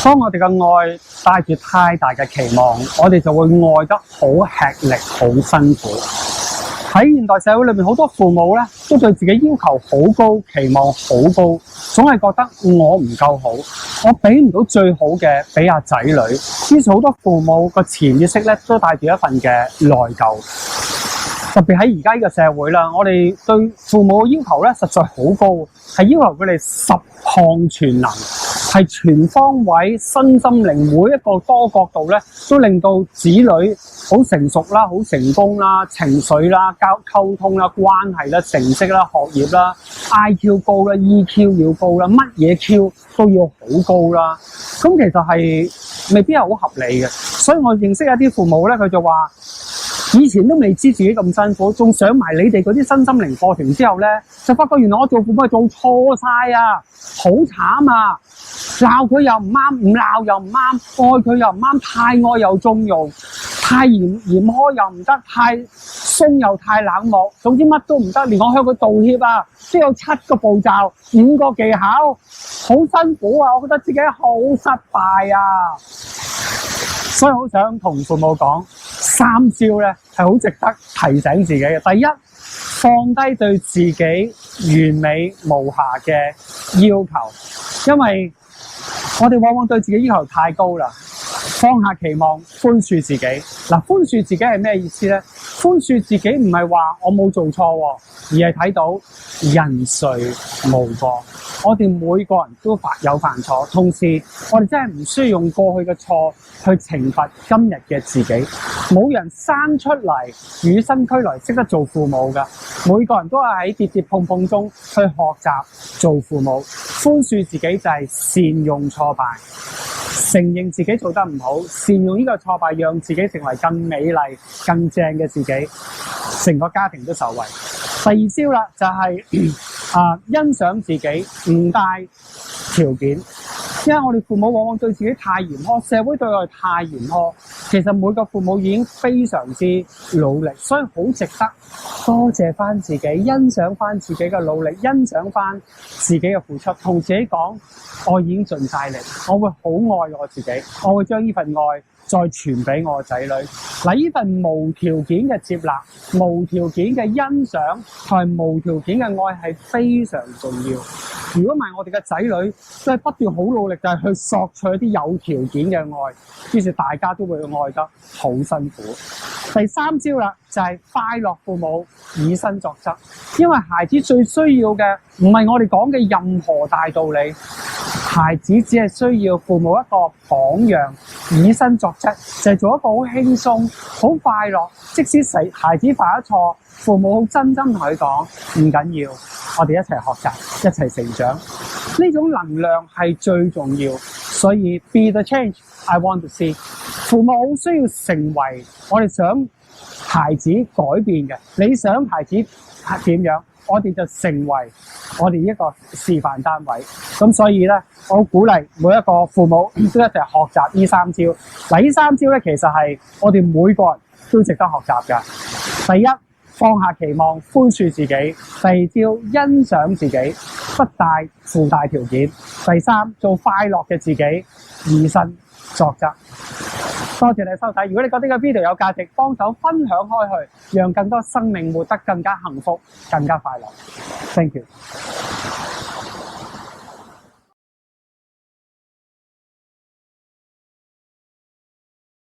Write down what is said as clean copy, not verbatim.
當我哋嘅愛帶住太大嘅期望，我哋就會愛得好吃力、好辛苦。喺現代社會裏面，好多父母咧都對自己要求好高、期望好高，總係覺得我唔夠好，我俾唔到最好嘅俾阿仔女。於是好多父母個潛意識咧都帶住一份嘅內疚。特別喺而家呢個社會啦，我哋對父母嘅要求咧實在好高，係要求佢哋十項全能，係全方位、身心靈每一個多角度咧，都令到子女好成熟啦、好成功啦、情緒啦、溝通啦、關係啦、成績啦、學業啦、IQ 高啦、EQ 要高啦，乜嘢 Q 都要好高啦。咁其實係未必係好合理嘅，所以我認識一啲父母咧，佢就話以前都未知自己咁辛苦，仲上埋你哋嗰啲身心靈課程之後咧，就發覺原來我做父母係做錯晒啊，好慘啊！鬧佢又唔啱，唔鬧又唔啱，愛佢又唔啱，太愛又縱容，太嚴苛又唔得，太鬆又太冷漠，總之乜都唔得，連我向佢道歉啊，都有7個步驟、5個技巧，好辛苦啊！我覺得自己好失敗啊，所以好想同父母講3招咧，係好值得提醒自己嘅。第一，放低對自己完美無瑕嘅要求，因為我哋往往對自己要求太高啦，放下期望，寬恕自己。嗱，寬恕自己係咩意思咧？寬恕自己唔係話我冇做錯，而係睇到人誰無過，我哋每個人都有犯錯，同時我哋真係唔需要用過去嘅錯去懲罰今日嘅自己。冇人生出嚟與生俱來識得做父母噶，每個人都係喺跌跌碰碰中去學習做父母。寬恕自己就係善用挫敗，承認自己做得唔好，善用呢個挫敗讓自己成為更美麗更正嘅自己，成個家庭都受惠。第2招啦，就係欣賞自己，唔帶條件。因為我哋父母往往對自己太嚴苛，社會對我哋太嚴苛，其實每個父母已經非常之努力，所以好值得多謝翻自己，欣賞翻自己嘅努力，欣賞翻自己嘅付出，同自己講我已經盡晒力，我會好愛我自己，我會將呢份愛再傳俾我嘅仔女。嗱，呢份無條件嘅接納、無條件嘅欣賞同埋無條件嘅愛係非常重要。如果唔係，我哋嘅仔女都係不斷好努力，就係去索取一啲有條件嘅愛，於是大家都會愛得好辛苦。第3招啦，就係快樂父母以身作則，因為孩子最需要嘅唔係我哋講嘅任何大道理，孩子只係需要父母一個榜樣，以身作則，就係做一個好輕鬆、好快樂。即使孩子犯咗錯，父母好真心同佢講唔緊要，我哋一齊學習，一齊成長。呢種能量係最重要，所以 be the change I want to see。父母好需要成為我哋想孩子改變嘅，你想孩子點樣，我哋就成為我哋一個示範單位。咁所以咧，我鼓勵每一個父母都一齊學習呢3招。嗱，呢3招咧，其實係我哋每個人都值得學習㗎。第一，放下期望，寬恕自己；第2招，欣賞自己，不帶附帶條件；第3，做快樂嘅自己，以身作則。多謝你收睇，如果你覺得呢個 video 有價值，幫手分享開去，讓更多生命活得更加幸福、更加快樂。Thank you。